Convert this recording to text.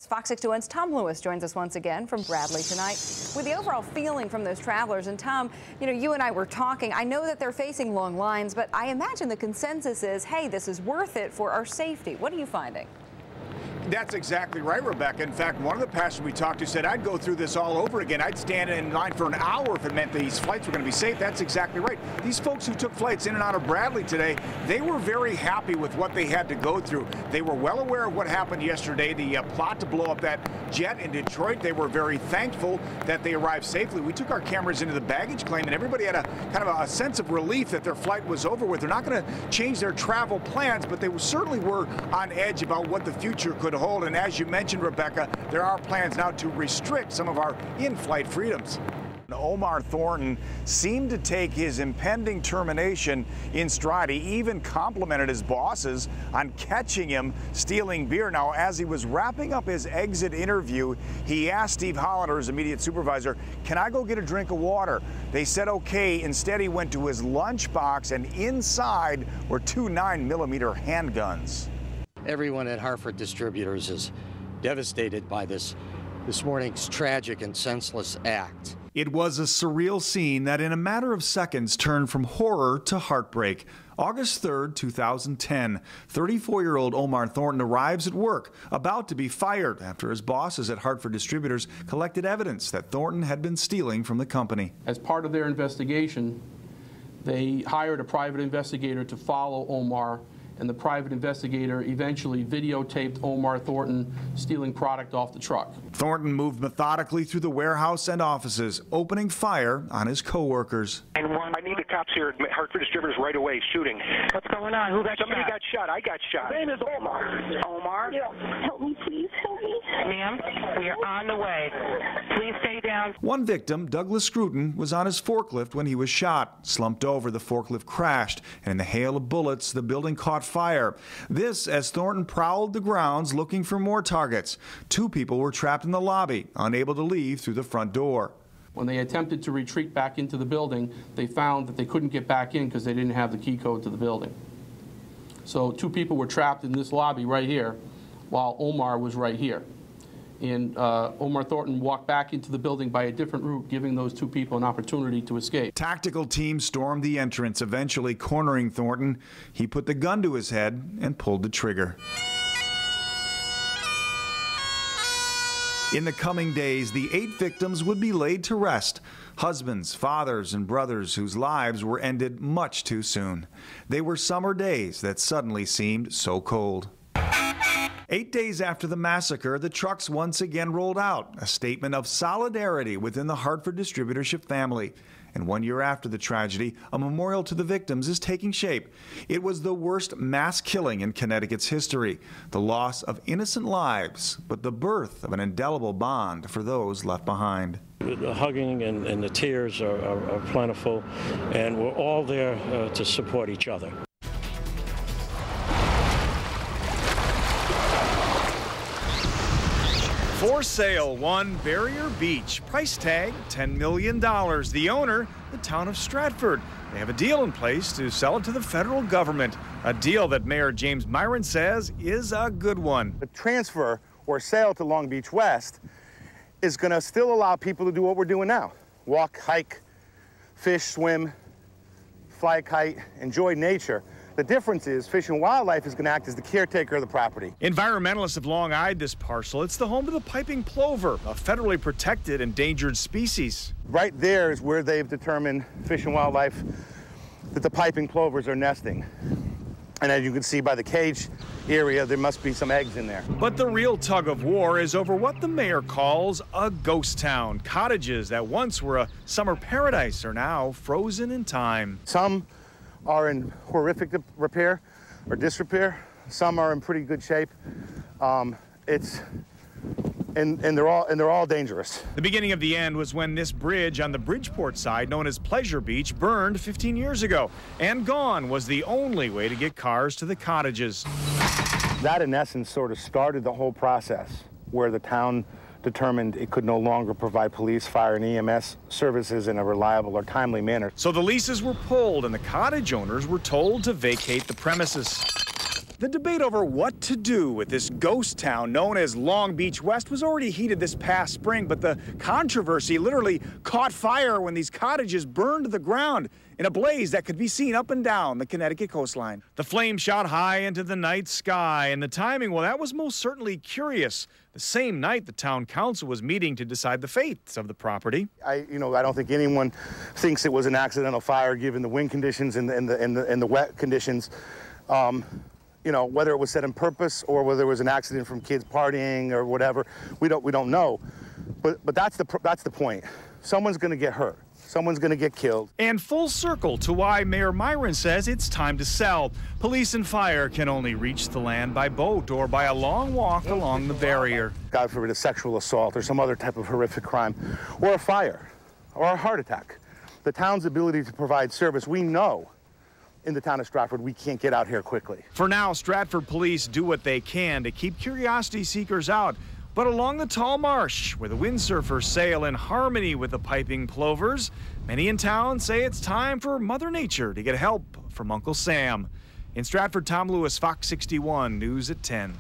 Fox 61's Tom Lewis joins us once again from Bradley tonight with the overall feeling from those travelers. And Tom, you and I were talking. I know that they're facing long lines, but I imagine the consensus is, hey, this is worth it for our safety. What are you finding? That's exactly right, Rebecca. In fact, one of the passengers we talked to said, I'd go through this all over again. I'd stand in line for an hour if it meant these flights were going to be safe. That's exactly right. These folks who took flights in and out of Bradley today, they were very happy with what they had to go through. They were well aware of what happened yesterday, the plot to blow up that jet in Detroit. They were very thankful that they arrived safely. We took our cameras into the baggage claim, and everybody had a kind of a sense of relief that their flight was over with. They're not going to change their travel plans, but they certainly were on edge about what the future could hold. And as you mentioned, Rebecca, there are plans now to restrict some of our in-flight freedoms. Omar Thornton seemed to take his impending termination in stride. He even complimented his bosses on catching him stealing beer. Now, as he was wrapping up his exit interview, he asked Steve Hollander, his immediate supervisor, can I go get a drink of water? They said okay. Instead, he went to his lunchbox, and inside were two 9mm handguns. Everyone at Hartford Distributors is devastated by this morning's tragic and senseless act. It was a surreal scene that in a matter of seconds turned from horror to heartbreak. August 3rd, 2010, 34-year-old Omar Thornton arrives at work, about to be fired after his bosses at Hartford Distributors collected evidence that Thornton had been stealing from the company. As part of their investigation, they hired a private investigator to follow Omar, and the private investigator eventually videotaped Omar Thornton stealing product off the truck. Thornton moved methodically through the warehouse and offices, opening fire on his co-workers. I need the cops here at Hartford Distributors right away, shooting. What's going on? Who got Somebody shot? got shot. I got shot. His name is Omar. Omar? Yeah. Help me, please. Help me. Ma'am, we are on the way. Please stay down. One victim, Douglas Scruton, was on his forklift when he was shot. Slumped over, the forklift crashed, and in the hail of bullets, the building caught fire. This as Thornton prowled the grounds looking for more targets. Two people were trapped in the lobby, unable to leave through the front door. When they attempted to retreat back into the building, they found that they couldn't get back in because they didn't have the key code to the building. So two people were trapped in this lobby right here, while Omar was right here. And Omar Thornton walked back into the building by a different route, giving those two people an opportunity to escape. Tactical teams stormed the entrance, eventually cornering Thornton. He put the gun to his head and pulled the trigger. In the coming days, the 8 victims would be laid to rest. Husbands, fathers, and brothers whose lives were ended much too soon. They were summer days that suddenly seemed so cold. 8 days after the massacre, the trucks once again rolled out, a statement of solidarity within the Hartford Distributorship family. And 1 year after the tragedy, a memorial to the victims is taking shape. It was the worst mass killing in Connecticut's history, the loss of innocent lives, but the birth of an indelible bond for those left behind. The hugging and the tears are plentiful, and we're all there to support each other. For sale, One Barrier Beach. Price tag, $10 million. The owner, the town of Stratford. They have a deal in place to sell it to the federal government. A deal that Mayor James Myron says is a good one. The transfer or sale to Long Beach West is going to still allow people to do what we're doing now. Walk, hike, fish, swim, fly, kite, enjoy nature. The difference is Fish and Wildlife is going to act as the caretaker of the property. Environmentalists have long eyed this parcel. It's the home to the piping plover, a federally protected endangered species. Right there is where they've determined, Fish and Wildlife, that the piping plovers are nesting. And as you can see by the cage area, there must be some eggs in there. But the real tug of war is over what the mayor calls a ghost town. Cottages that once were a summer paradise are now frozen in time. Some are in horrific repair or disrepair. Some are in pretty good shape. They're all dangerous. The beginning of the end was when this bridge on the Bridgeport side, known as Pleasure Beach, burned 15 years ago. And gone was the only way to get cars to the cottages. That, in essence, sort of started the whole process where the town determined it could no longer provide police, fire, and EMS services in a reliable or timely manner. So the leases were pulled and the cottage owners were told to vacate the premises. The debate over what to do with this ghost town known as Long Beach West was already heated this past spring, but the controversy literally caught fire when these cottages burned to the ground in a blaze that could be seen up and down the Connecticut coastline. The flames shot high into the night sky, and the timing, well, that was most certainly curious. The same night the town council was meeting to decide the fates of the property. I don't think anyone thinks it was an accidental fire given the wind conditions and the wet conditions. Whether it was set on purpose or whether it was an accident from kids partying or whatever, we don't know. But that's the point. Someone's going to get hurt. Someone's going to get killed. And full circle to why Mayor Myron says it's time to sell. Police and fire can only reach the land by boat or by a long walk along the barrier. God forbid a sexual assault or some other type of horrific crime, or a fire, or a heart attack. The town's ability to provide service, we know in the town of Stratford, we can't get out here quickly. For now, Stratford police do what they can to keep curiosity seekers out. But along the tall marsh, where the windsurfers sail in harmony with the piping plovers, many in town say it's time for Mother Nature to get help from Uncle Sam. In Stratford, Tom Lewis, Fox 61 News at 10.